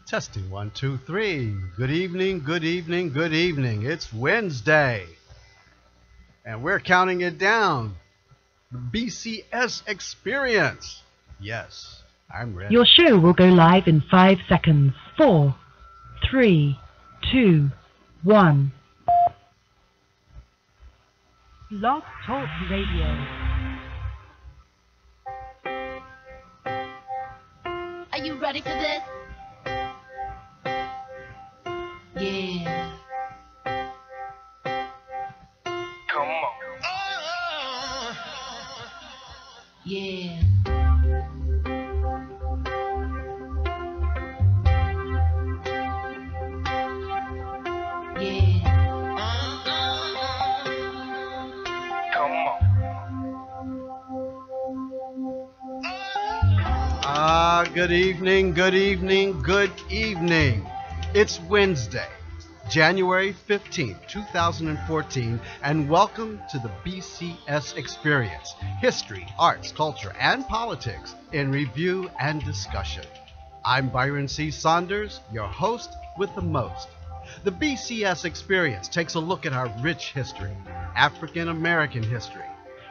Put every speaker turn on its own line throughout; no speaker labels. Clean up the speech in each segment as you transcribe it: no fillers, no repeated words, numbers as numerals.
Testing 1, 2, 3. Good evening, good evening, good evening. It's Wednesday. And we're counting it down. The BCS experience. Yes, I'm ready.
Your show will go live in 5 seconds. 4, 3, 2, 1. Blog Talk Radio.
Are you ready for this? Yeah.
Come on.
Yeah. Yeah.
Come on.
Good evening, good evening, good evening. It's Wednesday, January 15th, 2014, and welcome to the BCS Experience, History, Arts, Culture, and Politics in Review and Discussion. I'm Byron C. Saunders, your host with the most. The BCS Experience takes a look at our rich history, African American history.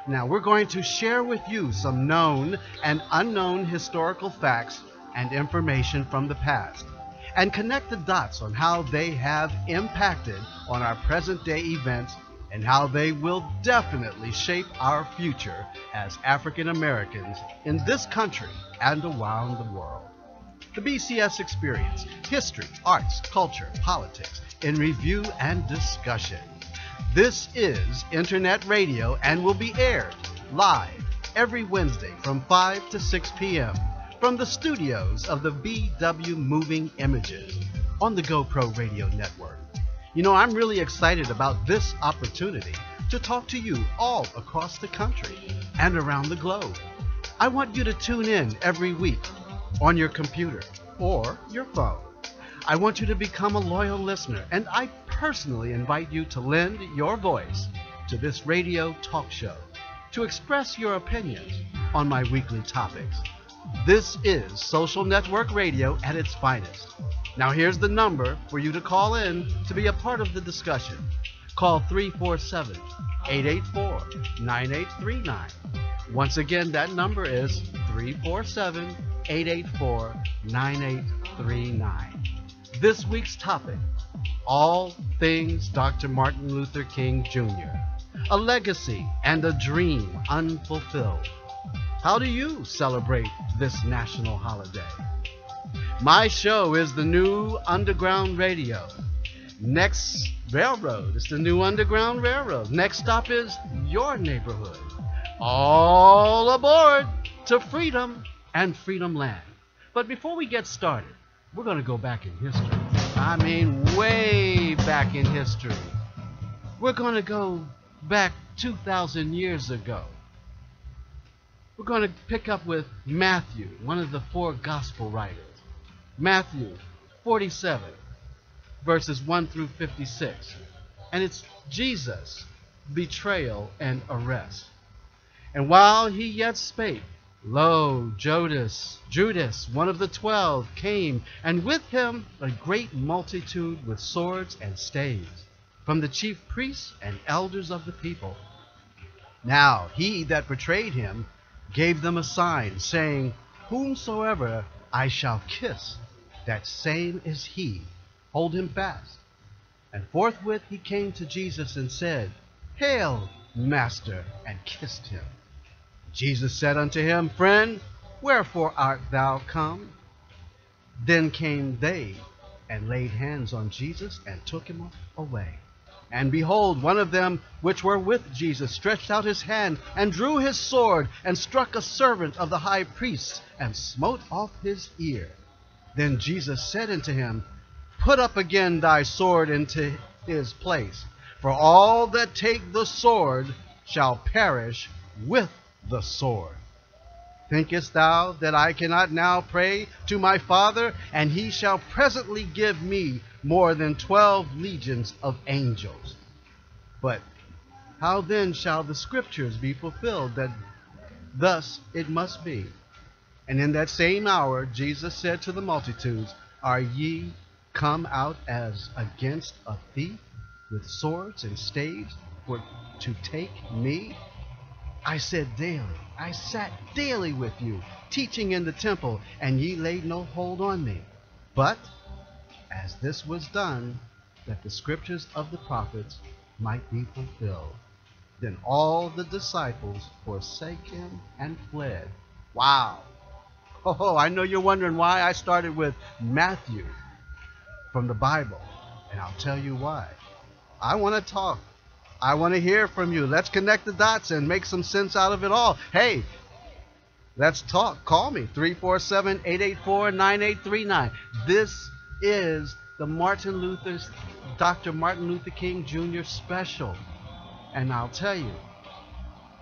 Now, we're going to share with you some known and unknown historical facts and information from the past, and connect the dots on how they have impacted on our present-day events and how they will definitely shape our future as African Americans in this country and around the world. The BCS Experience, History, Arts, Culture, Politics in Review and Discussion. This is Internet Radio and will be aired live every Wednesday from 5 to 6 p.m. from the studios of the BW Moving Images on the GoPro Radio Network. You know, I'm really excited about this opportunity to talk to you all across the country and around the globe. I want you to tune in every week on your computer or your phone. I want you to become a loyal listener, and I personally invite you to lend your voice to this radio talk show to express your opinions on my weekly topics. This is social network radio at its finest. Now here's the number for you to call in to be a part of the discussion. Call 347-884-9839. Once again, that number is 347-884-9839. This week's topic, all things Dr. Martin Luther King Jr., a legacy and a dream unfulfilled. How do you celebrate this national holiday? My show is the new Underground Radio. Next railroad is the new Underground Railroad. Next stop is your neighborhood. All aboard to freedom and Freedom Land. But before we get started, we're going to go back in history. I mean, way back in history. We're going to go back 2,000 years ago. We're going to pick up with Matthew, one of the 4 gospel writers. Matthew 47, verses 1 through 56. And it's Jesus' betrayal and arrest. And while he yet spake, lo, Judas, one of the 12, came, and with him a great multitude with swords and staves, from the chief priests and elders of the people. Now he that betrayed him gave them a sign, saying, Whomsoever I shall kiss, that same is he. Hold him fast. And forthwith he came to Jesus and said, Hail, Master, and kissed him. Jesus said unto him, Friend, wherefore art thou come? Then came they and laid hands on Jesus and took him away. And behold, one of them which were with Jesus stretched out his hand and drew his sword and struck a servant of the high priest and smote off his ear. Then Jesus said unto him, Put up again thy sword into his place, for all that take the sword shall perish with the sword. Thinkest thou that I cannot now pray to my Father, and he shall presently give me more than 12 legions of angels? But how then shall the scriptures be fulfilled that thus it must be? And in that same hour Jesus said to the multitudes, Are ye come out as against a thief with swords and staves for to take me? I said daily, I sat daily with you, teaching in the temple, and ye laid no hold on me. But as this was done, that the scriptures of the prophets might be fulfilled, then all the disciples forsake him and fled. Wow. Oh, I know you're wondering why I started with Matthew from the Bible, and I'll tell you why. I want to talk. I want to hear from you. Let's connect the dots and make some sense out of it all. Hey, let's talk. Call me, 347-884-9839. This is the Dr. Martin Luther King Jr. special. And I'll tell you,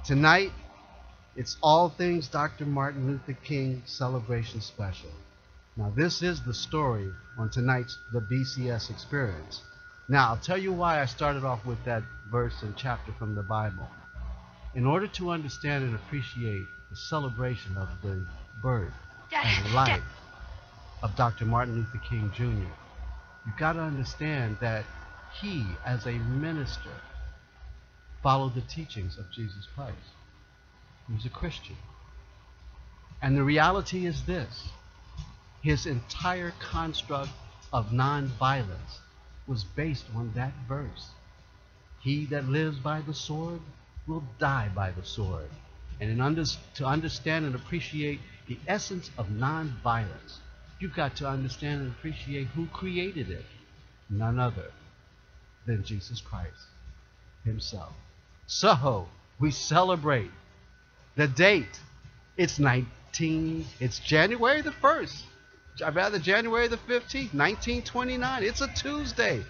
tonight, it's all things Dr. Martin Luther King celebration special. Now, this is the story on tonight's The BCS Experience. Now, I'll tell you why I started off with that verse and chapter from the Bible. In order to understand and appreciate the celebration of the birth and life of Dr. Martin Luther King Jr., you've got to understand that he, as a minister, followed the teachings of Jesus Christ. He was a Christian. And the reality is this: his entire construct of nonviolence was based on that verse. He that lives by the sword will die by the sword. And to understand and appreciate the essence of nonviolence, you've got to understand and appreciate who created it. None other than Jesus Christ himself. So we celebrate the date. It's January the 1st. Rather, January the 15th, 1929. It's a Tuesday.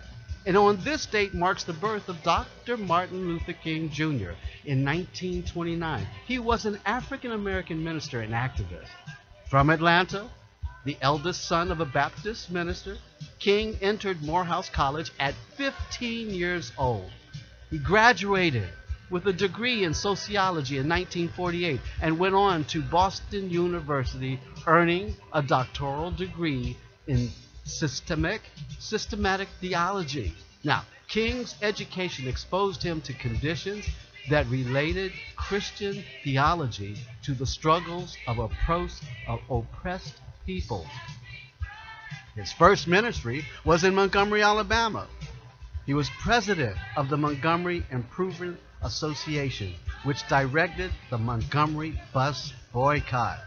And on this date marks the birth of Dr. Martin Luther King Jr. in 1929. He was an African-American minister and activist. From Atlanta, the eldest son of a Baptist minister, King entered Morehouse College at 15 years old. He graduated with a degree in sociology in 1948 and went on to Boston University, earning a doctoral degree in systematic theology. Now, King's education exposed him to conditions that related Christian theology to the struggles of oppressed people. His first ministry was in Montgomery, Alabama. He was president of the Montgomery Improvement Association, which directed the Montgomery bus boycott.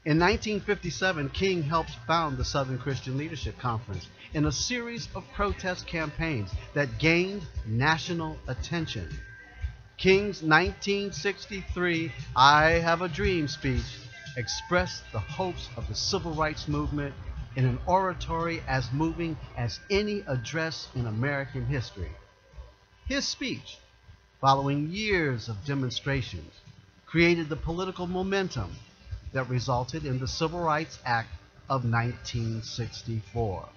In 1957, King helped found the Southern Christian Leadership Conference in a series of protest campaigns that gained national attention. King's 1963 I Have a Dream speech expressed the hopes of the civil rights movement in an oratory as moving as any address in American history. His speech, following years of demonstrations, created the political momentum that resulted in the Civil Rights Act of 1964.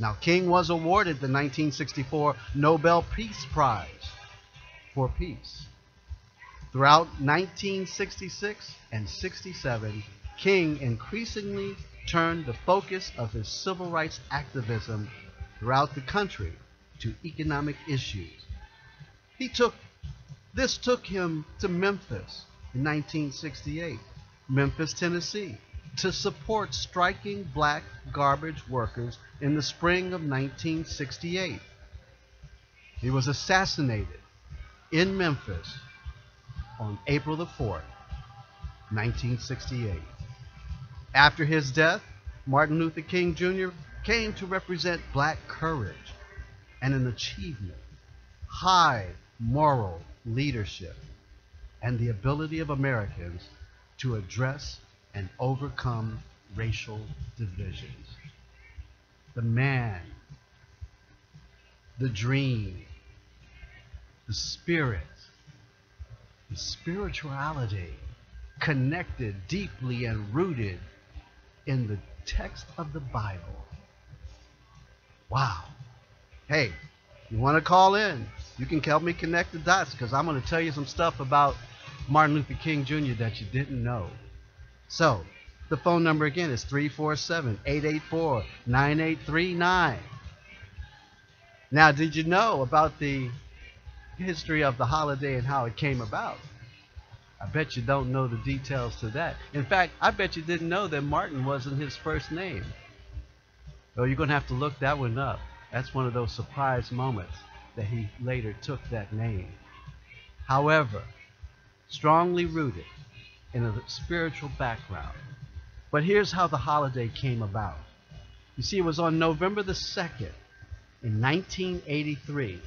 Now, King was awarded the 1964 Nobel Peace Prize for peace. Throughout 1966 and 67, King increasingly turned the focus of his civil rights activism throughout the country to economic issues. This took him to Memphis in 1968, Memphis, Tennessee, to support striking black garbage workers in the spring of 1968. He was assassinated in Memphis on April the 4th, 1968. After his death, Martin Luther King Jr. came to represent black courage and an achievement, high moral leadership, and the ability of Americans to address and overcome racial divisions. The man, the dream, the spirit, the spirituality connected deeply and rooted in the text of the Bible. Wow. Hey, you want to call in? You can help me connect the dots, because I'm going to tell you some stuff about Martin Luther King Jr. that you didn't know. So, The phone number again is 347-884-9839. Now, did you know about the history of the holiday and how it came about? I bet you don't know the details to that. In fact, I bet you didn't know that Martin wasn't his first name. Oh, you're going to have to look that one up. That's one of those surprise moments that he later took that name. However, strongly rooted in a spiritual background. But here's how the holiday came about. You see, it was on November the 2nd in 1983.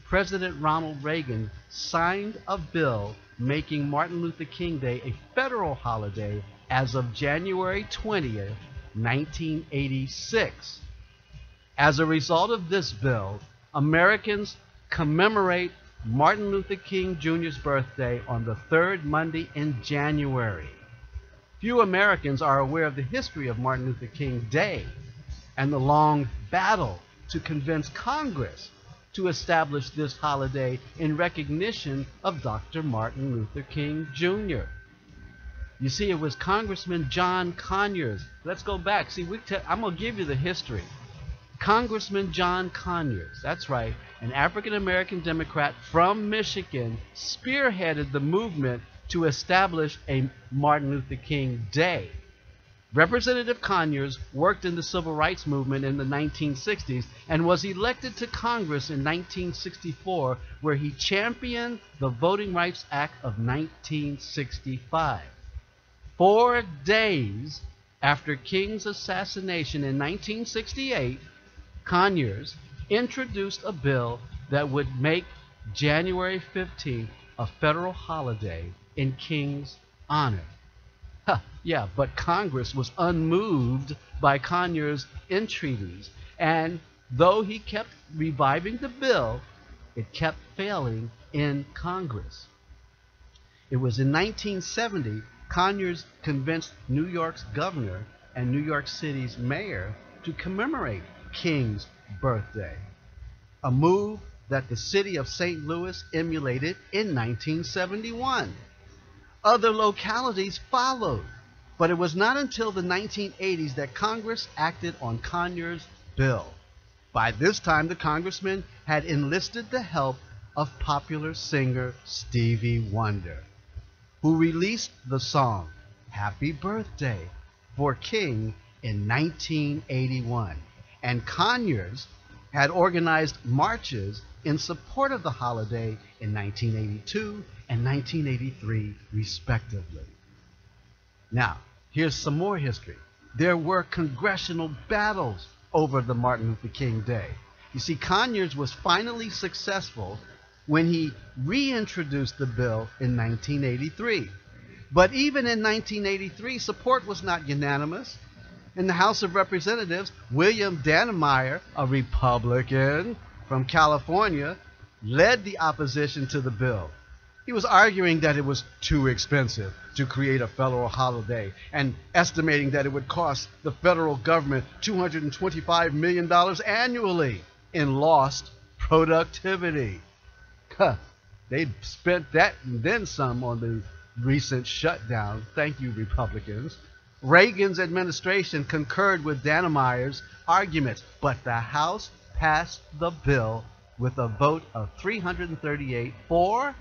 President Ronald Reagan signed a bill making Martin Luther King Day a federal holiday as of January 20th, 1986. As a result of this bill, Americans commemorate Martin Luther King Jr.'s birthday on the third Monday in January. Few Americans are aware of the history of Martin Luther King Day and the long battle to convince Congress to establish this holiday in recognition of Dr. Martin Luther King Jr. You see, it was Congressman John Conyers. Let's go back. See, I'm going to give you the history. Congressman John Conyers, that's right, an African-American Democrat from Michigan, spearheaded the movement to establish a Martin Luther King Day. Representative Conyers worked in the civil rights movement in the 1960s and was elected to Congress in 1964, where he championed the Voting Rights Act of 1965. 4 days after King's assassination in 1968, Conyers introduced a bill that would make January 15th a federal holiday in King's honor. Yeah, but Congress was unmoved by Conyers' entreaties, and though he kept reviving the bill, it kept failing in Congress. It was in 1970 Conyers convinced New York's governor and New York City's mayor to commemorate King's birthday, a move that the city of St. Louis emulated in 1971. Other localities followed, but it was not until the 1980s that Congress acted on Conyers' bill. By this time, the congressman had enlisted the help of popular singer Stevie Wonder, who released the song Happy Birthday for King in 1981. And Conyers had organized marches in support of the holiday in 1982 and 1983, respectively. Now, here's some more history. There were congressional battles over the Martin Luther King Day. You see, Conyers was finally successful when he reintroduced the bill in 1983. But even in 1983, support was not unanimous. In the House of Representatives, William Dannemeyer, a Republican from California, led the opposition to the bill. He was arguing that it was too expensive to create a federal holiday and estimating that it would cost the federal government $225 million annually in lost productivity. They spent that and then some on the recent shutdown. Thank you, Republicans. Reagan's administration concurred with Dannemeyer's arguments, but the House passed the bill with a vote of 338 for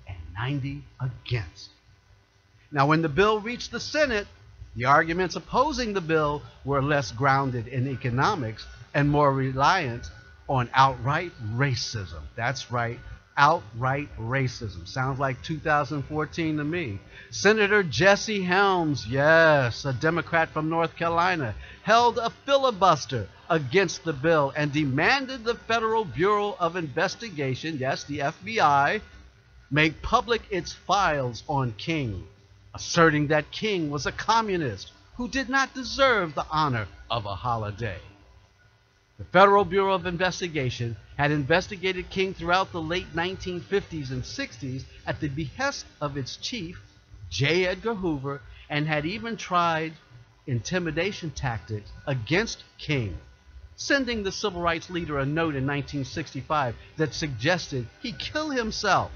and 90 against. Now, when the bill reached the Senate, the arguments opposing the bill were less grounded in economics and more reliant on outright racism. That's right, outright racism. Sounds like 2014 to me. Senator Jesse Helms, yes, a Democrat from North Carolina, held a filibuster against the bill and demanded the Federal Bureau of Investigation, yes, the FBI, make public its files on King, asserting that King was a communist who did not deserve the honor of a holiday. The Federal Bureau of Investigation had investigated King throughout the late 1950s and 60s at the behest of its chief, J. Edgar Hoover, and had even tried intimidation tactics against King, sending the civil rights leader a note in 1965 that suggested he kill himself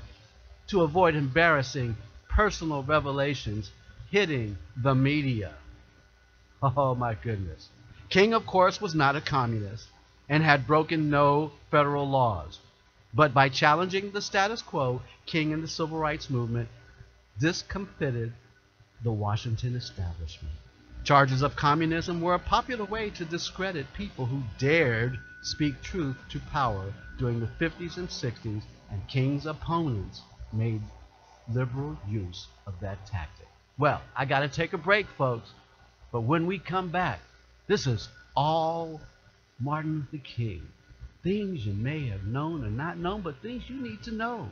to avoid embarrassing personal revelations hitting the media. Oh my goodness. King, of course, was not a communist and had broken no federal laws. But by challenging the status quo, King and the civil rights movement discomfited the Washington establishment. Charges of communism were a popular way to discredit people who dared speak truth to power during the 50s and 60s, and King's opponents made liberal use of that tactic. Well, I got to take a break, folks, but when we come back, this is all Martin Luther King. Things you may have known or not known, but things you need to know.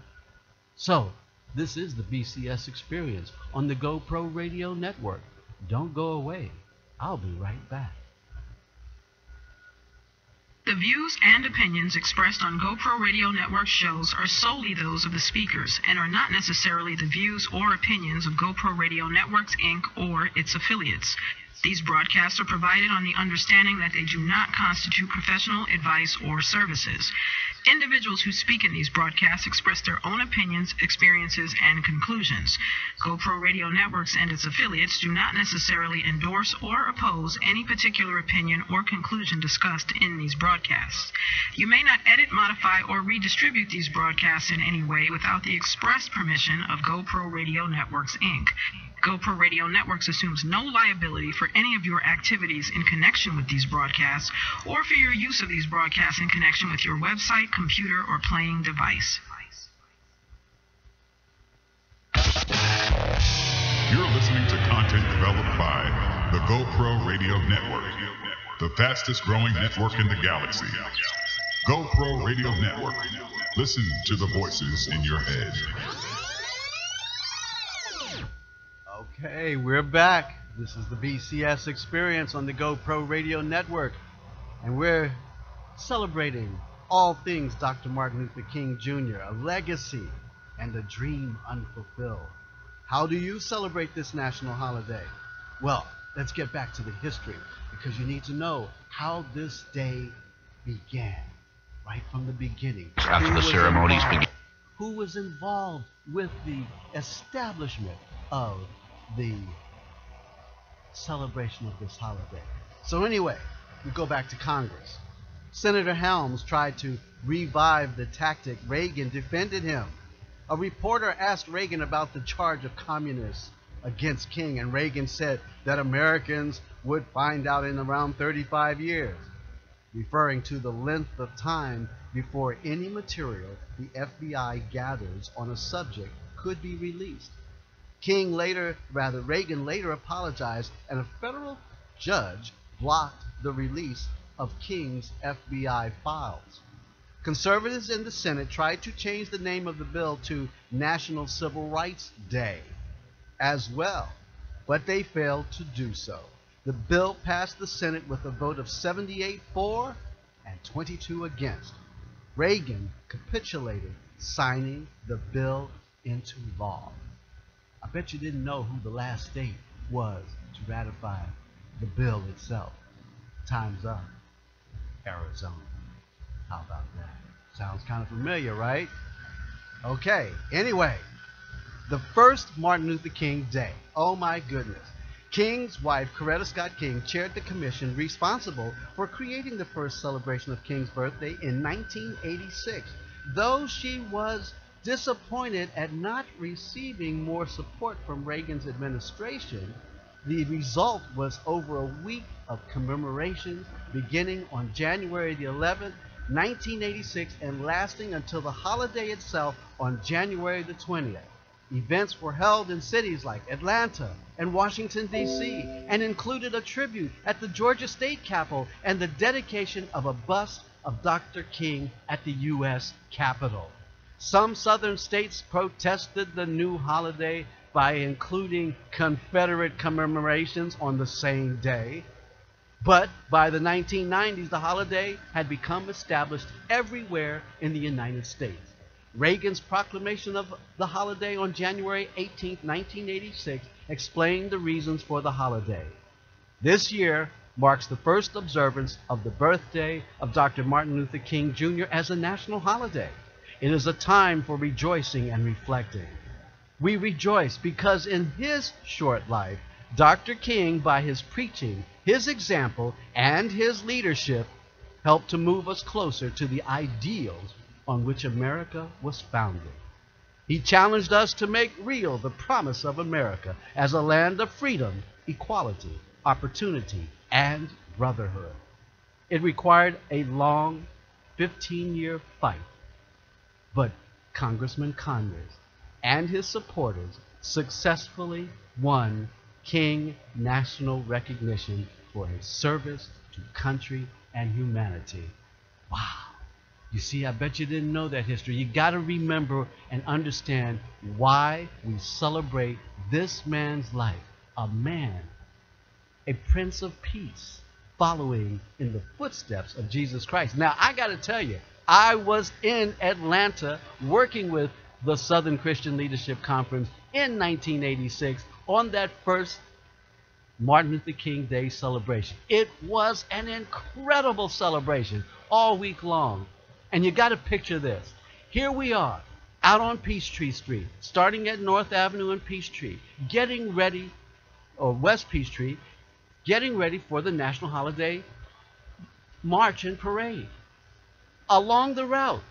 So, this is the BCS Experience on the GoPro Radio Network. Don't go away. I'll be right back.
The views and opinions expressed on GoPro Radio Network shows are solely those of the speakers and are not necessarily the views or opinions of GoPro Radio Networks, Inc. or its affiliates. These broadcasts are provided on the understanding that they do not constitute professional advice or services. Individuals who speak in these broadcasts express their own opinions, experiences, and conclusions. GoPro Radio Networks and its affiliates do not necessarily endorse or oppose any particular opinion or conclusion discussed in these broadcasts. You may not edit, modify, or redistribute these broadcasts in any way without the express permission of GoPro Radio Networks, Inc. GoPro Radio Networks assumes no liability for any of your activities in connection with these broadcasts or for your use of these broadcasts in connection with your website, computer, or playing device.
You're listening to content developed by the GoPro Radio Network, the fastest growing network in the galaxy. GoPro Radio Network. Listen to the voices in your head.
Okay, we're back. This is the BCS Experience on the GoPro Radio Network, and we're celebrating all things Dr. Martin Luther King Jr., a legacy and a dream unfulfilled. How do you celebrate this national holiday? Well, let's get back to the history, because you need to know how this day began, right from the beginning.
After the ceremonies began.
Who was involved with the establishment of the celebration of this holiday? So anyway, we go back to Congress. Senator Helms tried to revive the tactic. Reagan defended him. A reporter asked Reagan about the charge of communists against King, and Reagan said that Americans would find out in around 35 years, referring to the length of time before any material the FBI gathers on a subject could be released. Reagan later apologized, and a federal judge blocked the release of King's FBI files. Conservatives in the Senate tried to change the name of the bill to National Civil Rights Day as well, but they failed to do so. The bill passed the Senate with a vote of 78 for and 22 against. Reagan capitulated, signing the bill into law. I bet you didn't know who the last state was to ratify the bill itself. Time's up. Arizona. How about that? Sounds kind of familiar, right? Okay, anyway, the first Martin Luther King Day. Oh my goodness. King's wife, Coretta Scott King, chaired the commission responsible for creating the first celebration of King's birthday in 1986. Though she was disappointed at not receiving more support from Reagan's administration, the result was over a week of commemoration beginning on January the 11th, 1986, and lasting until the holiday itself on January the 20th. Events were held in cities like Atlanta and Washington, D.C., and included a tribute at the Georgia State Capitol and the dedication of a bust of Dr. King at the U.S. Capitol. Some southern states protested the new holiday by including Confederate commemorations on the same day. But by the 1990s, the holiday had become established everywhere in the United States. Reagan's proclamation of the holiday on January 18, 1986, explained the reasons for the holiday. This year marks the first observance of the birthday of Dr. Martin Luther King Jr. as a national holiday. It is a time for rejoicing and reflecting. We rejoice because in his short life, Dr. King, by his preaching, his example, and his leadership, helped to move us closer to the ideals on which America was founded. He challenged us to make real the promise of America as a land of freedom, equality, opportunity, and brotherhood. It required a long 15-year fight, but Congressman Conyers and his supporters successfully won King national recognition for his service to country and humanity. Wow. You see, I bet you didn't know that history. You got to remember and understand why we celebrate this man's life. A man, a Prince of Peace, following in the footsteps of Jesus Christ. Now, I got to tell you, I was in Atlanta working with the Southern Christian Leadership Conference in 1986 on that first Martin Luther King Day celebration. It was an incredible celebration all week long. And you got to picture this. Here we are out on Peachtree Street, starting at North Avenue and Peachtree, getting ready, or West Peachtree, getting ready for the National Holiday March and Parade. Along the route,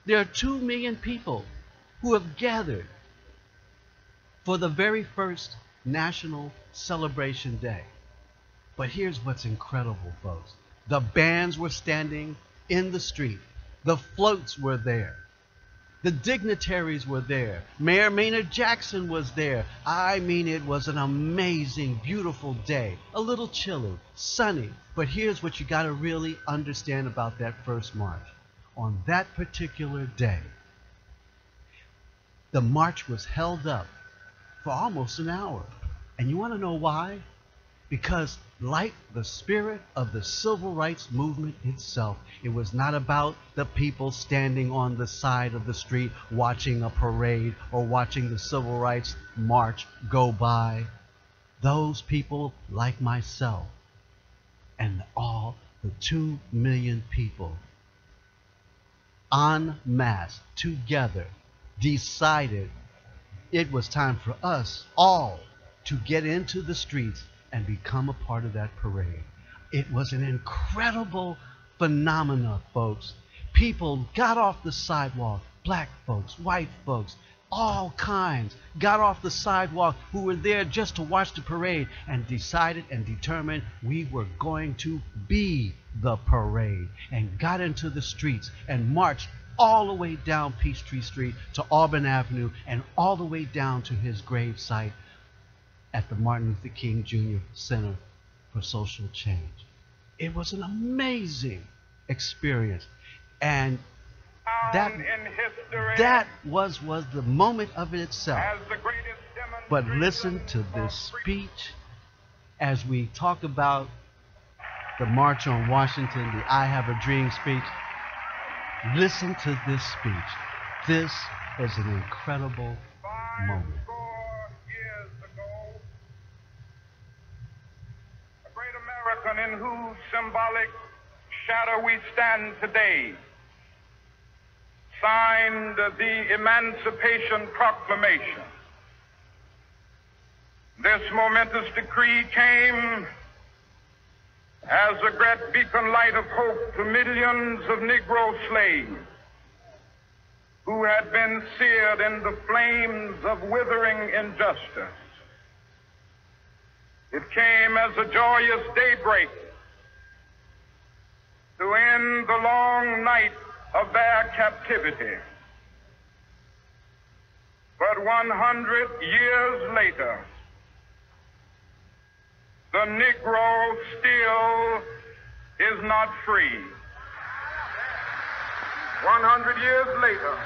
there are 2 million people who have gathered for the very first National Celebration Day. But here's what's incredible, folks. The bands were standing in the street. The floats were there. The dignitaries were there. Mayor Maynard Jackson was there. I mean, it was an amazing, beautiful day. A little chilly, sunny. But here's what you got to really understand about that first march. On that particular day, the march was held up for almost an hour. And you want to know why? Because like the spirit of the civil rights movement itself, it was not about the people standing on the side of the street watching a parade or watching the civil rights march go by. Those people, like myself and all the 2 million people en masse together, decided it was time for us all to get into the streets and become a part of that parade. It was an incredible phenomenon, folks. People got off the sidewalk, black folks, white folks, all kinds, got off the sidewalk who were there just to watch the parade and decided and determined we were going to be the parade, and got into the streets and marched all the way down Peachtree Street to Auburn Avenue and all the way down to his grave site at the Martin Luther King Jr. Center for Social Change. It was an amazing experience. And that was the moment of it itself. But listen to this speech as we talk about the March on Washington, the I Have a Dream speech. Listen to this speech. This is an incredible moment.
In whose symbolic shadow we stand today, signed the Emancipation Proclamation. This momentous decree came as a great beacon light of hope to millions of Negro slaves who had been seared in the flames of withering injustice. It came as a joyous daybreak to end the long night of their captivity. But 100 years later, the Negro still is not free. 100 years later,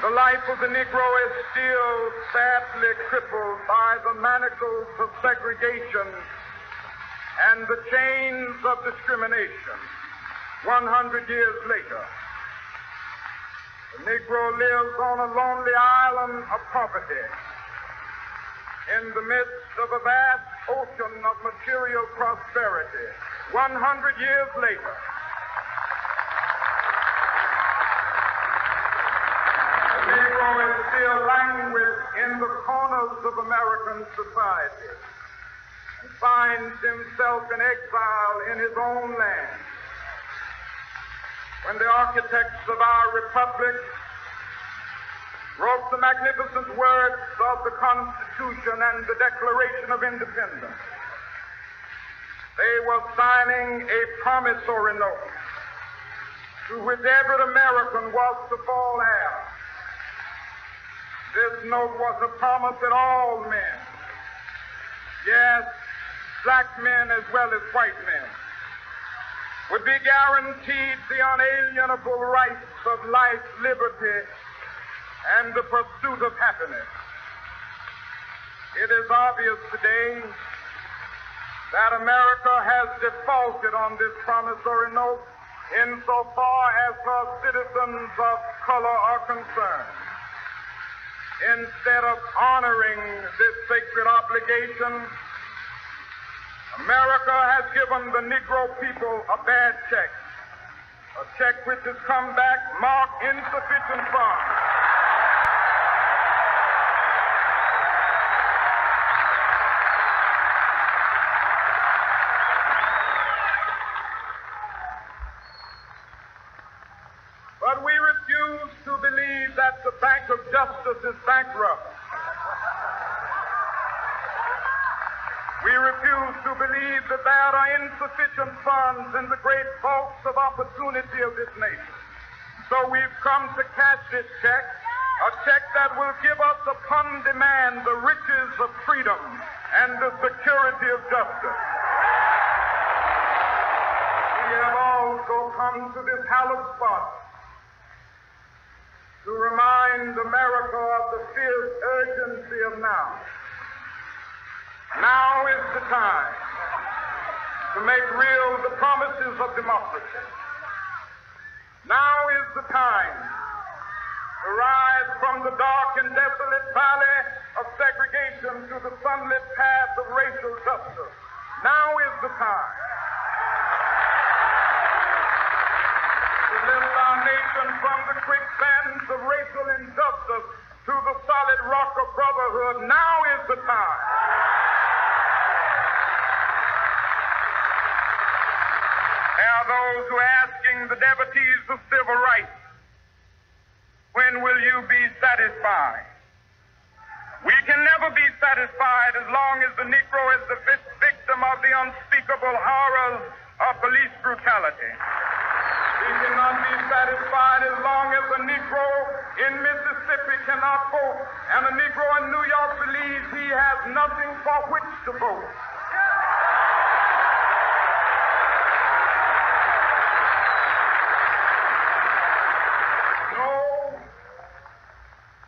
the life of the Negro is still sadly crippled by the manacles of segregation and the chains of discrimination. 100 years later, the Negro lives on a lonely island of poverty in the midst of a vast ocean of material prosperity. 100 years later, the Negro is still languid in the corners of American society and finds himself in exile in his own land. When the architects of our republic wrote the magnificent words of the Constitution and the Declaration of Independence, they were signing a promissory note to which every American was to fall heir. This note was a promise that all men, yes, black men as well as white men, would be guaranteed the unalienable rights of life, liberty, and the pursuit of happiness. It is obvious today that America has defaulted on this promissory note insofar as her citizens of color are concerned. Instead of honoring this sacred obligation, America has given the Negro people a bad check, a check which has come back marked insufficient funds. But we refuse to believe that the Bank of Justice is bankrupt. We refuse to believe that there are insufficient funds in the great vaults of opportunity of this nation. So we've come to cash this check, a check that will give us upon demand the riches of freedom and the security of justice. We have also come to this hallowed spot to remind America of the fierce urgency of now. Now is the time to make real the promises of democracy. Now is the time to rise from the dark and desolate valley of segregation to the sunlit path of racial justice. Now is the time to lift our nation from the quicksands of racial injustice to the solid rock of brotherhood. Now is the time. There are those who are asking the devotees of civil rights, when will you be satisfied? We can never be satisfied as long as the Negro is the victim of the unspeakable horrors of police brutality. We cannot be satisfied as long as a Negro in Mississippi cannot vote and a Negro in New York believes he has nothing for which to vote.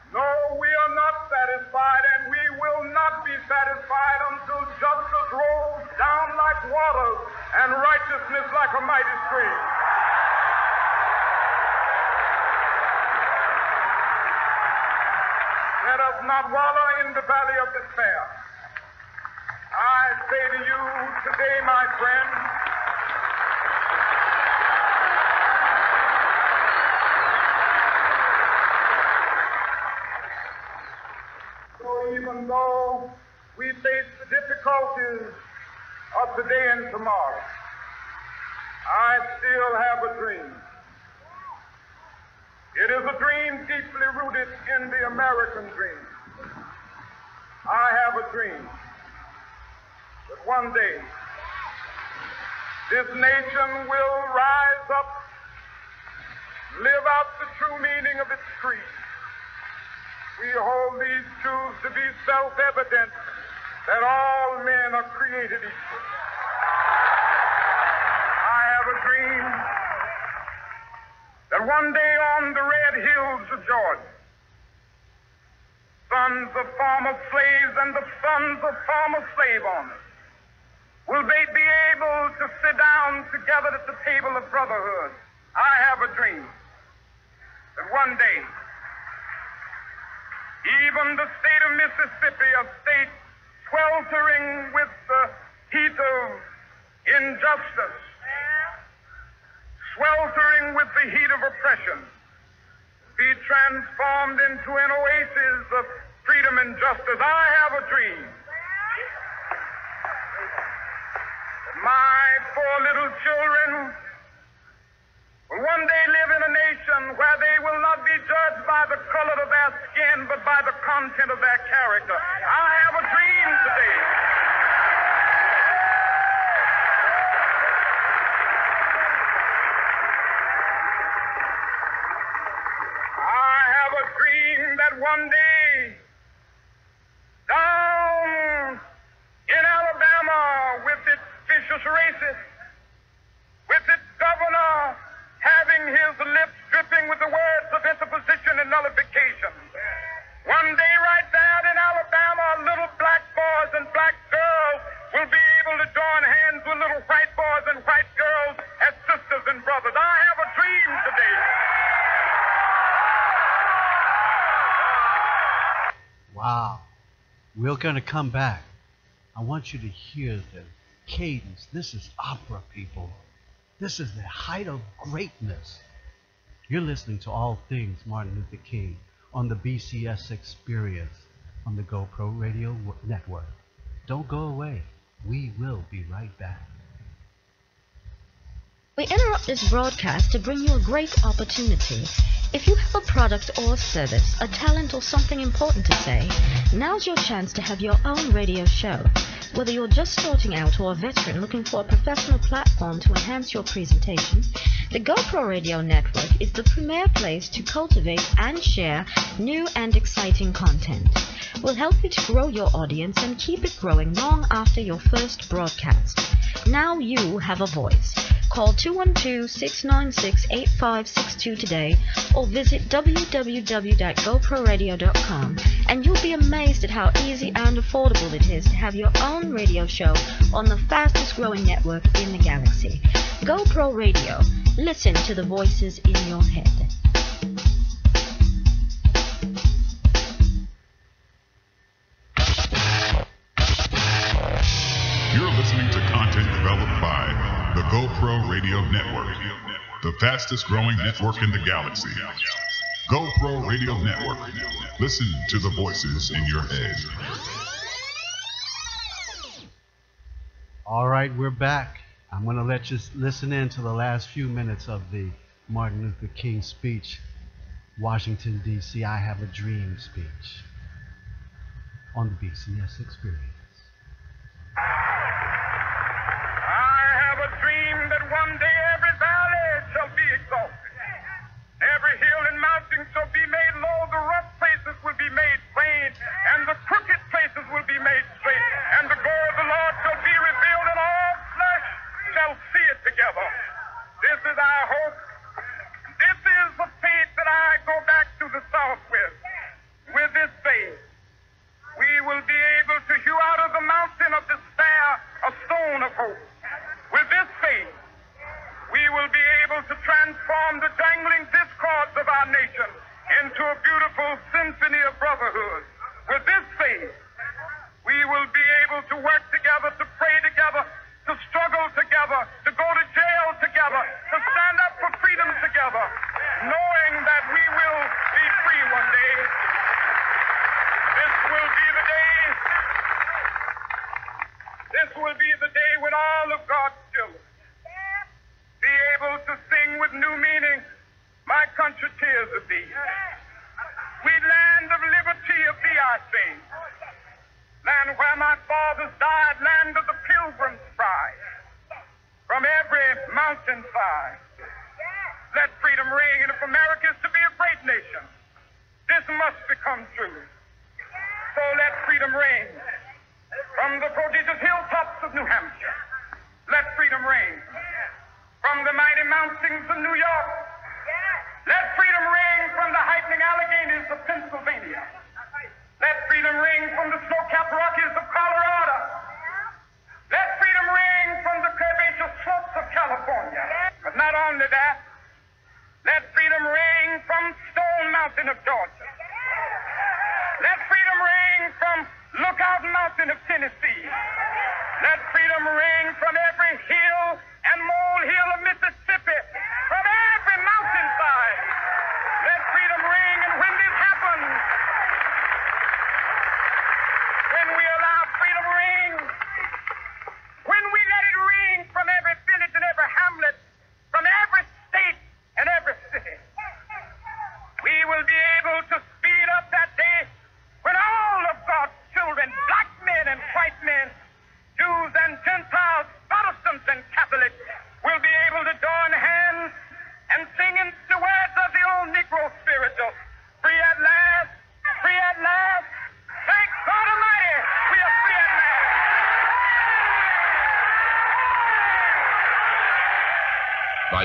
No, we are not satisfied, and we will not be satisfied until justice rolls down like waters and righteousness like a mighty stream. Let us not wallow in the valley of despair. I say to you today, my friend, so even though we face the difficulties of today and tomorrow, I still have a dream. It is a dream deeply rooted in the American dream. I have a dream that one day this nation will rise up, live out the true meaning of its creed. We hold these truths to be self-evident that all men are created equal. I have a dream that one day on the red hills of Georgia, sons of former slaves and the sons of former slave owners will they be able to sit down together at the table of brotherhood. I have a dream that one day even the state of Mississippi, a state sweltering with the heat of injustice, sweltering with the heat of oppression, be transformed into an oasis of freedom and justice. I have a dream. My four little children will one day live in a nation where they will not be judged by the color of their skin, but by the content of their character. I have a dream today. I have a dream that one day, down in Alabama, with its vicious racists, with its governor having his lips dripping with the words of interposition and nullification, one day right there in Alabama, little black boys and black girls will be able to join hands with little white boys and white girls as sisters and brothers. I have a dream today.
Wow. We're going to come back. I want you to hear the cadence. This is opera, people. This is the height of greatness. You're listening to All Things Martin Luther King on the BCS Experience on the GoPro Radio Network. Don't go away. We will be right back.
We interrupt this broadcast to bring you a great opportunity. If you have a product or service, a talent or something important to say, now's your chance to have your own radio show. Whether you're just starting out or a veteran looking for a professional platform to enhance your presentation, the GoPro Radio Network is the premier place to cultivate and share new and exciting content. We'll help you to grow your audience and keep it growing long after your first broadcast. Now you have a voice. Call 212-696-8562 today or visit www.goproradio.com and you'll be amazed at how easy and affordable it is to have your own radio show on the fastest growing network in the galaxy. GoPro Radio. Listen to the voices in your head.
You're listening to content developed by the GoPro Radio Network, the fastest growing network in the galaxy. GoPro Radio Network. Listen to the voices in your head.
All right, we're back. I'm going to let you listen in to the last few minutes of the Martin Luther King speech, Washington, D.C. I Have a Dream speech on the BCS Experience.
I have a dream that one day every valley shall be exalted. Every hill and mountain shall be made low. The rough places will be made plain, and the crooked places will be made straight. And the glory of the Lord shall be revealed, and all flesh shall see it together. This is our hope. This is the faith that I go back to the South with. With this faith, we will be able to hew out of the mountain of despair a stone of hope. With this faith, we will be able to transform the jangling discords of our nation into a beautiful symphony of brotherhood. With this faith, we will be able to work together, to pray together, to struggle together, to go to jail together, to stand up for freedom together, knowing that we will be free one day. This will be the day. This will be the day when all of God's children be able to sing with new meaning, my country tears of thee. Sweet land of liberty of thee I sing. Land where my fathers died, land of the pilgrim's pride. From every mountainside, let freedom ring, and if America is to be a great nation, this must become true. So let freedom ring. From the prodigious hilltops of New Hampshire, let freedom ring. From the mighty mountains of New York, let freedom ring. From the heightening Alleghenies of Pennsylvania, let freedom ring. From the snow-capped Rockies of Colorado, let freedom ring. From the curvaceous slopes of California. But not only that, let freedom ring from Stone Mountain of Georgia. Let freedom ring from Lookout Mountain of Tennessee. Let freedom ring from every hill and molehill of Mississippi, from every mountainside. Let freedom ring.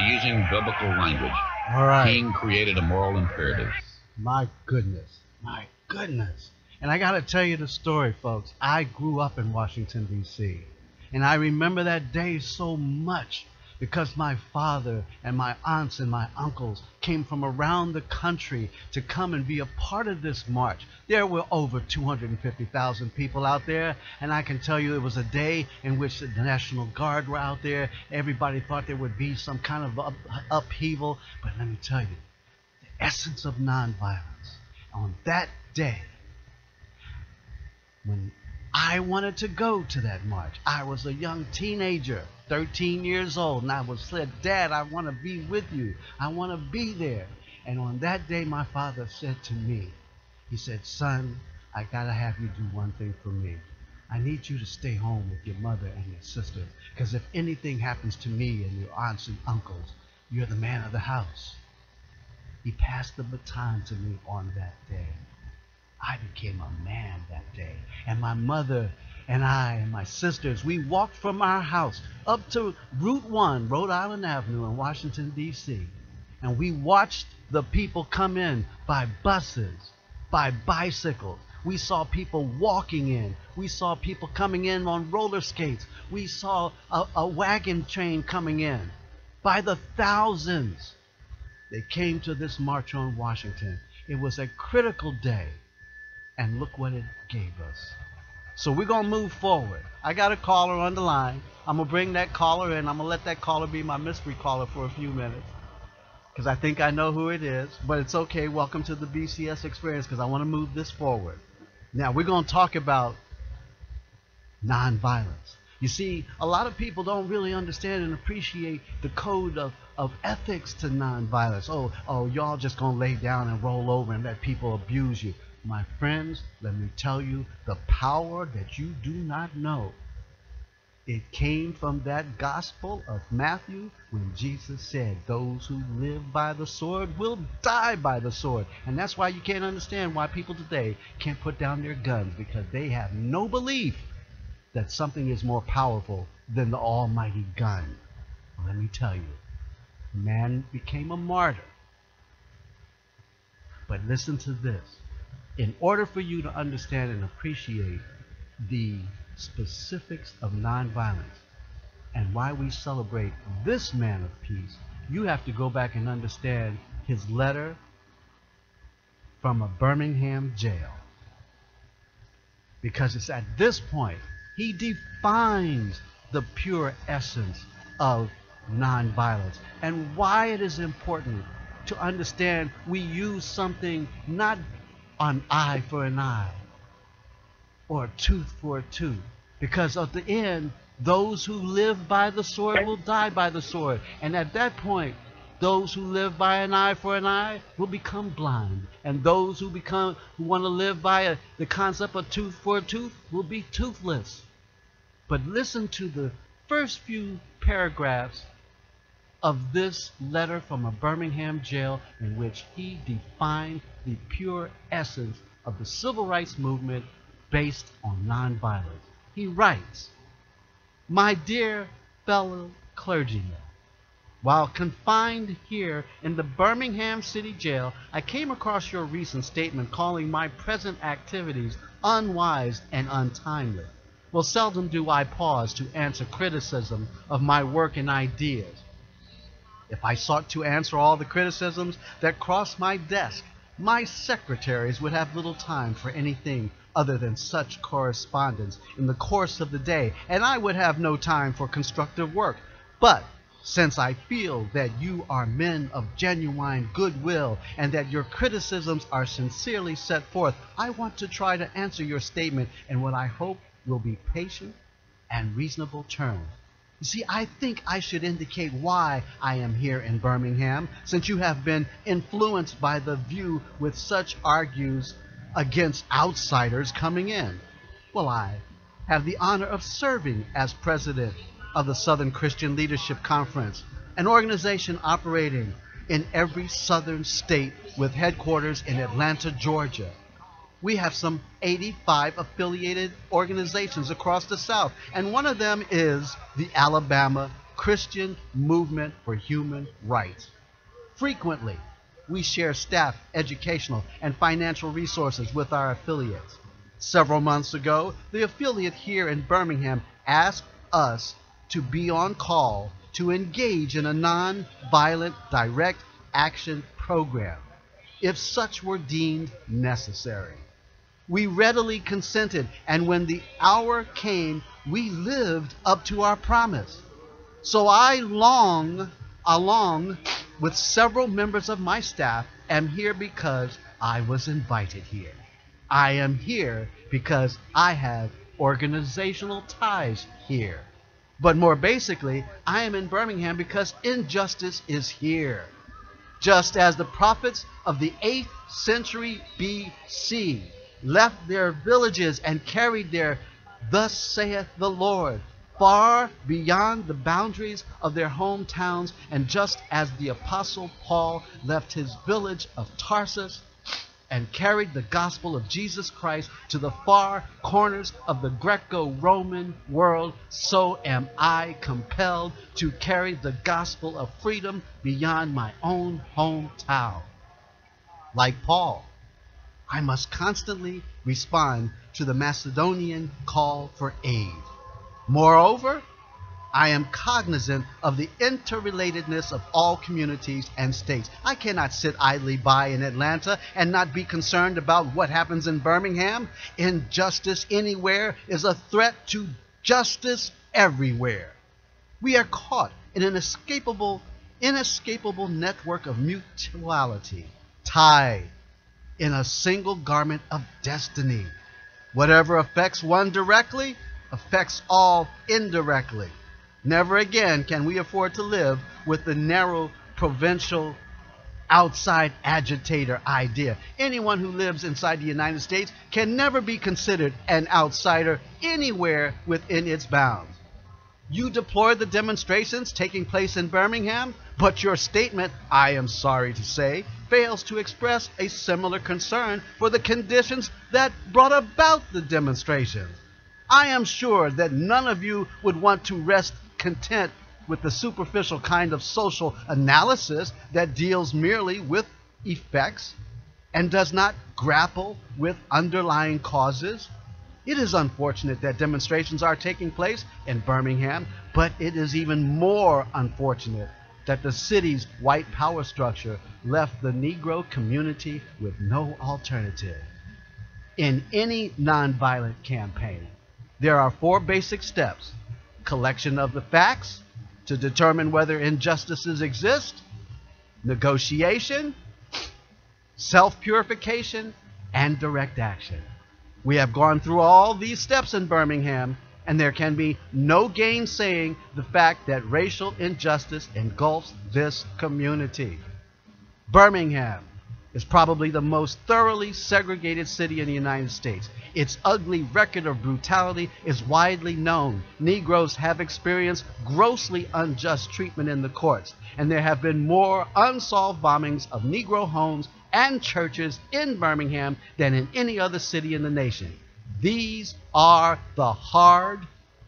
using biblical language.
All right.
King created a moral imperative.
My goodness. My goodness. And I got to tell you the story, folks. I grew up in Washington, D.C. And I remember that day so much because my father and my aunts and my uncles came from around the country to come and be a part of this march. There were over 250,000 people out there, and I can tell you it was a day in which the National Guard were out there. Everybody thought there would be some kind of upheaval, but let me tell you, the essence of nonviolence. On that day, when I wanted to go to that march, I was a young teenager, 13 years old, and I said, Dad, I want to be with you. I want to be there. And on that day, my father said to me, he said, son, I got to have you do one thing for me. I need you to stay home with your mother and your sister, because if anything happens to me and your aunts and uncles, you're the man of the house. He passed the baton to me on that day. I became a man that day. And my mother and I and my sisters, we walked from our house up to Route 1, Rhode Island Avenue in Washington, D.C. And we watched the people come in by buses, by bicycles. We saw people walking in. We saw people coming in on roller skates. We saw a wagon train coming in. By the thousands, they came to this march on Washington. It was a critical day. And look what it gave us. So we're going to move forward. I got a caller on the line. I'm going to bring that caller in. I'm going to let that caller be my mystery caller for a few minutes, because I think I know who it is. But it's okay. Welcome to the BCS experience, because I want to move this forward. Now, we're going to talk about nonviolence. You see, a lot of people don't really understand and appreciate the code of ethics to nonviolence. Oh, y'all just going to lay down and roll over and let people abuse you. My friends, let me tell you, the power that you do not know, it came from that gospel of Matthew when Jesus said, those who live by the sword will die by the sword. And that's why you can't understand why people today can't put down their guns, because they have no belief that something is more powerful than the almighty gun. Let me tell you, man became a martyr. But listen to this. In order for you to understand and appreciate the specifics of nonviolence and why we celebrate this man of peace, you have to go back and understand his letter from a Birmingham jail. Because it's at this point he defines the pure essence of nonviolence and why it is important to understand we use something not an eye for an eye or a tooth for a tooth, because at the end, those who live by the sword will die by the sword, and at that point, those who live by an eye for an eye will become blind, and those who want to live by the concept of tooth for a tooth will be toothless. But listen to the first few paragraphs of this letter from a Birmingham jail in which he defined the pure essence of the civil rights movement based on nonviolence. He writes, "My dear fellow clergymen, while confined here in the Birmingham City Jail, I came across your recent statement calling my present activities unwise and untimely. Well, seldom do I pause to answer criticism of my work and ideas. If I sought to answer all the criticisms that crossed my desk, my secretaries would have little time for anything other than such correspondence in the course of the day, and I would have no time for constructive work. But since I feel that you are men of genuine goodwill and that your criticisms are sincerely set forth, I want to try to answer your statement in what I hope will be patient and reasonable terms. You see, I think I should indicate why I am here in Birmingham, since you have been influenced by the view with such argues against outsiders coming in. Well, I have the honor of serving as president of the Southern Christian Leadership Conference, an organization operating in every southern state with headquarters in Atlanta, Georgia. We have some 85 affiliated organizations across the South, and one of them is the Alabama Christian movement for human rights. Frequently, we share staff, educational, and financial resources with our affiliates. Several months ago, the affiliate here in Birmingham asked us to be on call to engage in a non-violent direct action program, if such were deemed necessary. We readily consented, and when the hour came, we lived up to our promise. So I, along with several members of my staff, am here because I was invited here. I am here because I have organizational ties here. But more basically, I am in Birmingham because injustice is here. Just as the prophets of the 8th century BC left their villages and carried their "Thus saith the Lord" far beyond the boundaries of their hometowns, and just as the Apostle Paul left his village of Tarsus and carried the gospel of Jesus Christ to the far corners of the Greco-Roman world, so am I compelled to carry the gospel of freedom beyond my own hometown. Like Paul, I must constantly respond to the Macedonian call for aid. Moreover, I am cognizant of the interrelatedness of all communities and states. I cannot sit idly by in Atlanta and not be concerned about what happens in Birmingham. Injustice anywhere is a threat to justice everywhere. We are caught in an inescapable network of mutuality, tied in a single garment of destiny. Whatever affects one directly affects all indirectly. Never again can we afford to live with the narrow provincial outside agitator idea. Anyone who lives inside the United States can never be considered an outsider anywhere within its bounds. You deplore the demonstrations taking place in Birmingham, but your statement, I am sorry to say, fails to express a similar concern for the conditions that brought about the demonstrations. I am sure that none of you would want to rest content with the superficial kind of social analysis that deals merely with effects and does not grapple with underlying causes. It is unfortunate that demonstrations are taking place in Birmingham, but it is even more unfortunate that the city's white power structure left the Negro community with no alternative. In any nonviolent campaign, there are 4 basic steps: collection of the facts to determine whether injustices exist, negotiation, self-purification, and direct action. We have gone through all these steps in Birmingham, and there can be no gainsaying the fact that racial injustice engulfs this community. Birmingham is probably the most thoroughly segregated city in the United States. Its ugly record of brutality is widely known. Negroes have experienced grossly unjust treatment in the courts, and there have been more unsolved bombings of Negro homes and churches in Birmingham than in any other city in the nation. These are the hard,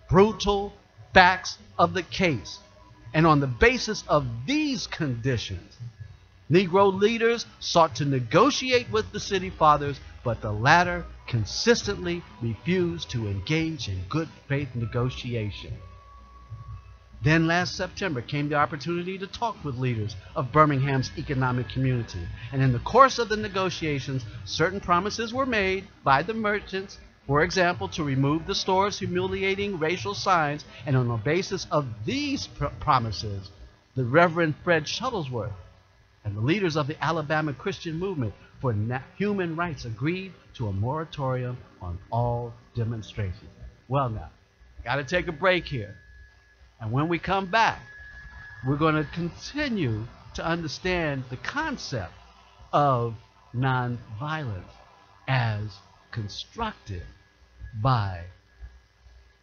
brutal facts of the case. And on the basis of these conditions, Negro leaders sought to negotiate with the city fathers, but the latter consistently refused to engage in good faith negotiation. Then last September came the opportunity to talk with leaders of Birmingham's economic community, and in the course of the negotiations, certain promises were made by the merchants, for example, to remove the store's humiliating racial signs, and on the basis of these promises, the Reverend Fred Shuttlesworth and the leaders of the Alabama Christian movement for human rights agreed to a moratorium on all demonstrations. Well, now, got to take a break here. And when we come back, we're going to continue to understand the concept of nonviolence as constructed by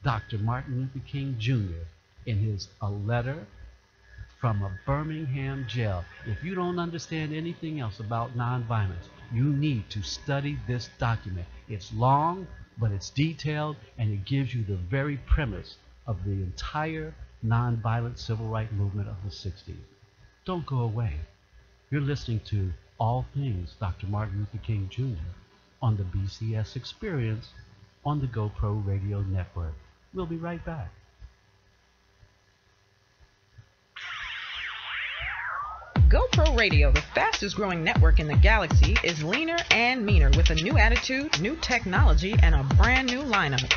Dr. Martin Luther King Jr. in his A Letter from a Birmingham Jail. If you don't understand anything else about nonviolence, you need to study this document. It's long, but it's detailed, and it gives you the very premise of the entire nonviolent civil rights movement of the 60s. Don't go away. You're listening to All Things Dr. Martin Luther King Jr. on the BCS Experience on the GoPro Radio Network. We'll be right back.
GoPro Radio, the fastest growing network in the galaxy, is leaner and meaner with a new attitude, new technology, and a brand new lineup.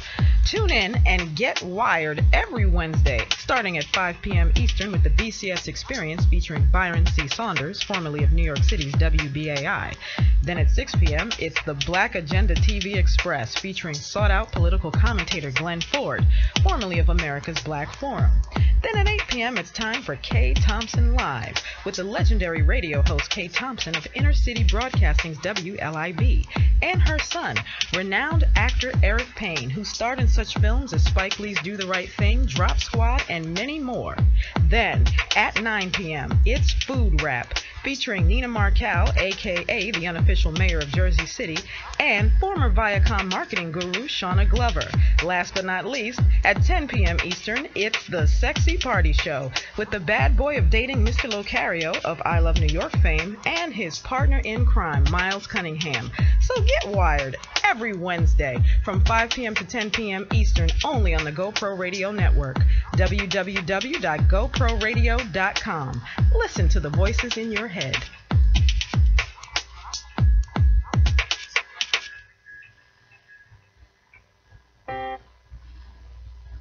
Tune in and get wired every Wednesday, starting at 5 p.m. Eastern with the BCS Experience featuring Byron C. Saunders, formerly of New York City's WBAI. Then at 6 p.m., it's the Black Agenda TV Express featuring sought-out political commentator Glenn Ford, formerly of America's Black Forum. Then at 8 p.m., it's time for Kay Thompson Live with the legendary radio host Kay Thompson of Inner City Broadcasting's WLIB and her son, renowned actor Eric Payne, who starred in such films as Spike Lee's Do the Right Thing, Drop Squad, and many more. Then at 9 p.m., it's Food Rap featuring Nina Markel, a.k.a. the unofficial mayor of Jersey City, and former Viacom marketing guru Shauna Glover. Last but not least, at 10 p.m. Eastern, it's the Sexy Party Show with the bad boy of dating Mr. Locario of I Love New York fame and his partner in crime, Miles Cunningham. So get wired every Wednesday from 5 p.m. to 10 p.m. Eastern only on the GoPro Radio Network, www.goproradio.com. Listen to the voices in your head.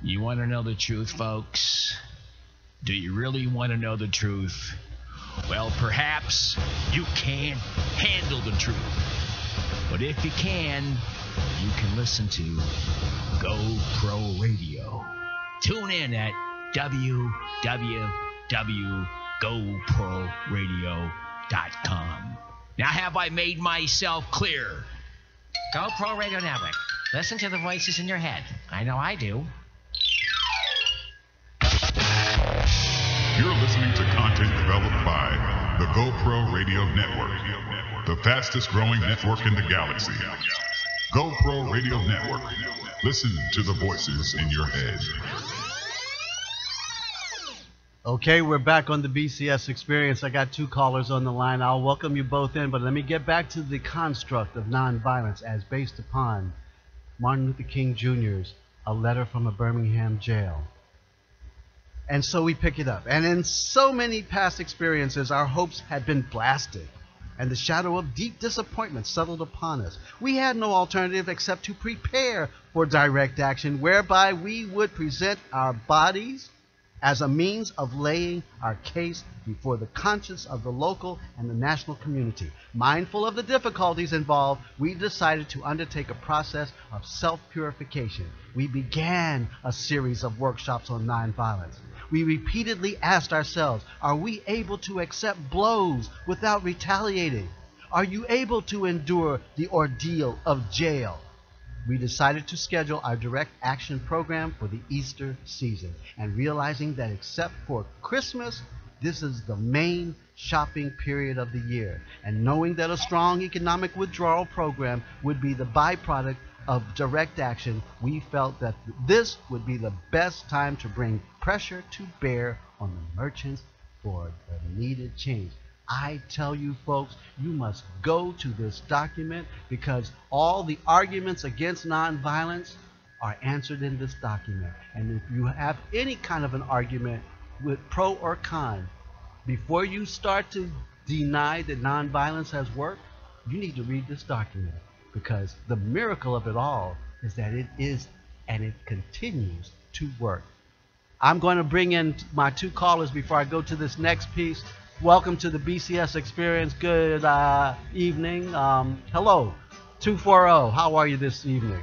You want to know the truth, folks? Do you really want to know the truth? Well, perhaps you can't handle the truth. But if you can listen to GoPro Radio. Tune in at www.goproradio.com. Now, have I made myself clear?
GoPro Radio Network. Listen to the voices in your head. I know I do.
You're listening to content developed by the GoPro Radio Network, the fastest growing network in the galaxy. GoPro Radio Network. Listen to the voices in your head.
Okay, we're back on the BCS Experience. I got two callers on the line. I'll welcome you both in, but let me get back to the construct of nonviolence as based upon Martin Luther King Jr.'s A Letter from a Birmingham Jail. And so we pick it up. And in so many past experiences, our hopes had been blasted, and the shadow of deep disappointment settled upon us. We had no alternative except to prepare for direct action, whereby we would present our bodies as a means of laying our case before the conscience of the local and the national community. Mindful of the difficulties involved, we decided to undertake a process of self-purification. We began a series of workshops on nonviolence. We repeatedly asked ourselves, are we able to accept blows without retaliating? Are you able to endure the ordeal of jail? We decided to schedule our direct action program for the Easter season, and realizing that except for Christmas, this is the main shopping period of the year, and knowing that a strong economic withdrawal program would be the byproduct of direct action, we felt that this would be the best time to bring pressure to bear on the merchants for the needed change. I tell you folks, you must go to this document because all the arguments against nonviolence are answered in this document. And if you have any kind of an argument with pro or con, before you start to deny that nonviolence has worked, you need to read this document, because the miracle of it all is that it is and it continues to work. I'm going to bring in my two callers before I go to this next piece. Welcome to the BCS Experience. Good evening. Hello, 240. How are you this evening?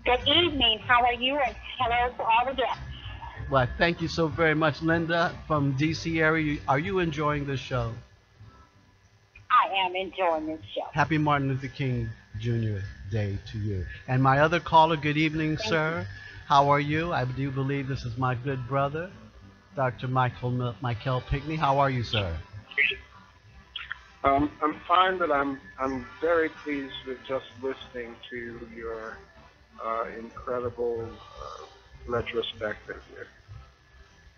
Good evening. How are you? And hello to all the guests.
Well, thank you so very much. Linda from DC area, are you enjoying this show?
I am enjoying this show.
Happy Martin Luther King Jr. Day to you. And my other caller, good evening, sir. How are you? I do believe this is my good brother, Dr. Michael Pinkney. How are you, sir?
I'm fine, but I'm very pleased with just listening to your incredible retrospective here.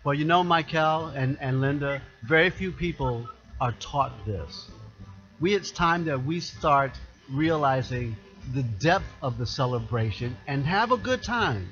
Well, you know, Michael and Linda, very few people are taught this. It's time that we start realizing the depth of the celebration and have a good time.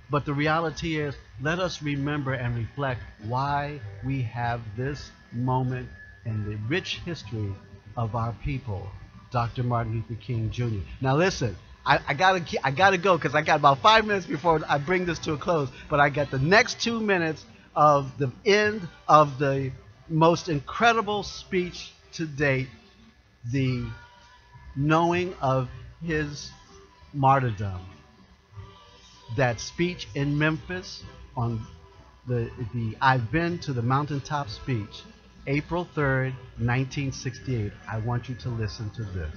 But the reality is, let us remember and reflect why we have this moment in the rich history of our people, Dr. Martin Luther King Jr. Now listen, I gotta go because I got about 5 minutes before I bring this to a close. But I got the next 2 minutes of the end of the most incredible speech to date, the knowing of his martyrdom. That speech in Memphis on the I've Been to the Mountaintop speech, April 3rd, 1968. I want you to listen to this.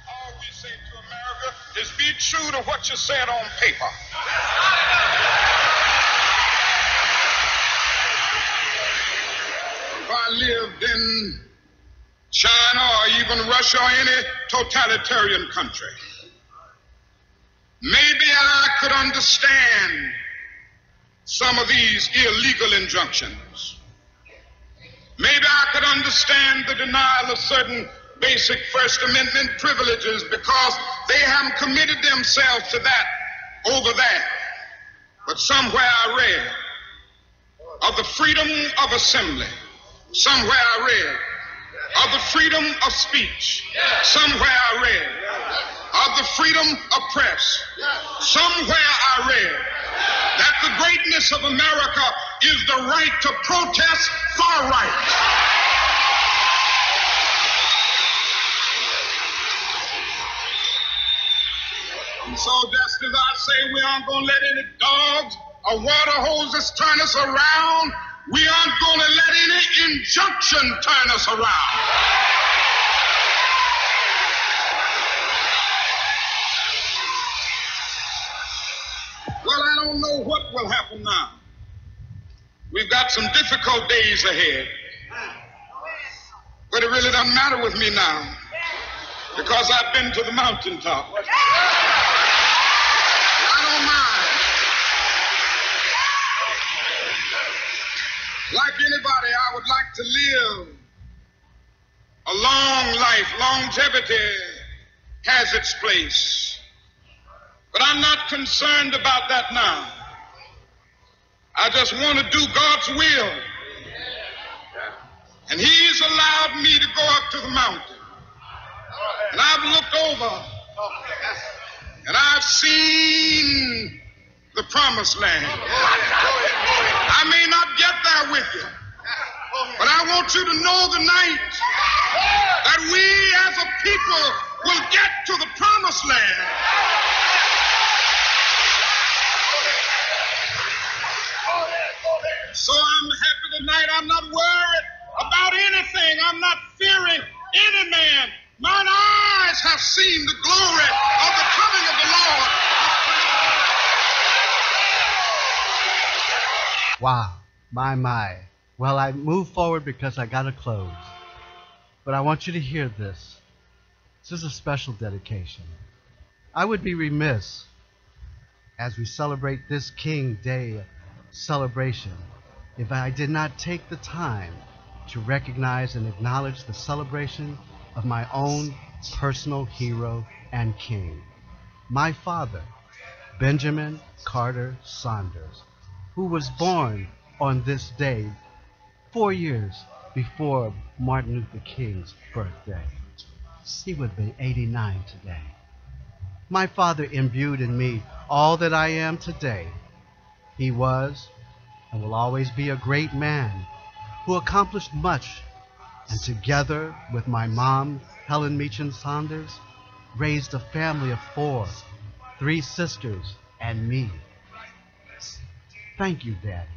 All we say to America is be true to what you said on paper. If I lived in China or even Russia or any totalitarian country, maybe I could understand some of these illegal injunctions. Maybe I could understand the denial of certain basic First Amendment privileges because they haven't committed themselves to that over there. But somewhere I read of the freedom of assembly. Somewhere I read of the freedom of speech. Somewhere I read of the freedom of press. Somewhere I read that the greatness of America is the right to protest far right. And so just as I say we aren't going to let any dogs or water hoses turn us around, we aren't going to let any injunction turn us around. Well, I don't know what will happen now. We've got some difficult days ahead. But it really doesn't matter with me now because I've been to the mountaintop. I don't mind. Like anybody, I would like to live a long life. Longevity has its place. But I'm not concerned about that now. I just want to do God's will. And He's allowed me to go up to the mountain. And I've looked over and I've seen the promised land. I may not get there with you, but I want you to know tonight that we as a people will get to the promised land. So I'm happy tonight. I'm not worried about anything. I'm not fearing any man. Mine eyes have seen the glory of the coming of the Lord.
Wow, my. Well, I move forward because I gotta close. But I want you to hear this. This is a special dedication. I would be remiss as we celebrate this King Day celebration if I did not take the time to recognize and acknowledge the celebration of my own personal hero and king, my father, Benjamin Carter Saunders, who was born on this day 4 years before Martin Luther King's birthday. He would be 89 today. My father imbued in me all that I am today. He was and will always be a great man who accomplished much, and together with my mom, Helen Meacham Saunders, raised a family of 4, 3 sisters, and me. Thank you, Daddy.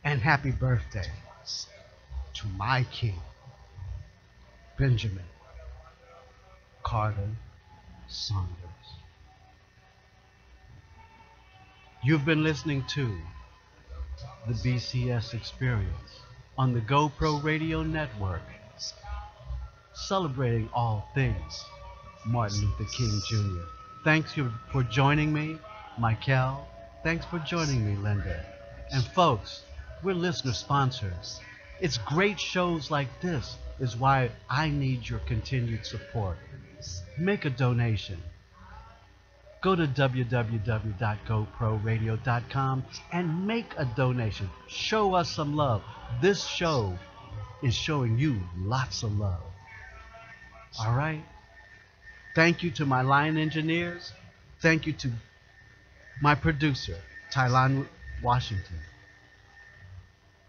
And happy birthday to my king, Benjamin Carter Saunders. You've been listening to the BCS Experience on the GoPro Radio Network, celebrating all things Martin Luther King Jr. Thanks you for joining me, Michael. Thanks for joining me, Linda. And folks, we're listener sponsors. It's great shows like this is why I need your continued support. Make a donation. Go to www.goproradio.com and make a donation. Show us some love. This show is showing you lots of love. All right? Thank you to my line engineers. Thank you to my producer, Tylan Washington.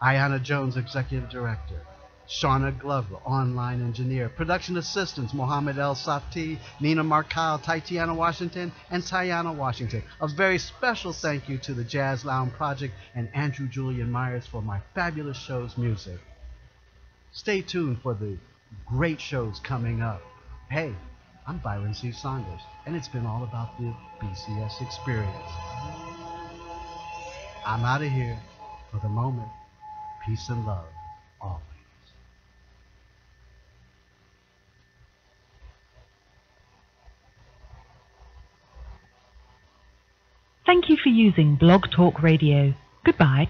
Ayanna Jones, Executive Director. Shauna Glover, online engineer. Production assistants, Mohammed El Safti, Nina Markal, Tatiana Washington, and Tayana Washington. A very special thank you to the Jazz Lounge Project and Andrew Julian Myers for my fabulous show's music. Stay tuned for the great shows coming up. Hey, I'm Byron C. Saunders, and it's been all about the BCS experience. I'm out of here. For the moment, peace and love, always.
Thank you for using Blog Talk Radio. Goodbye.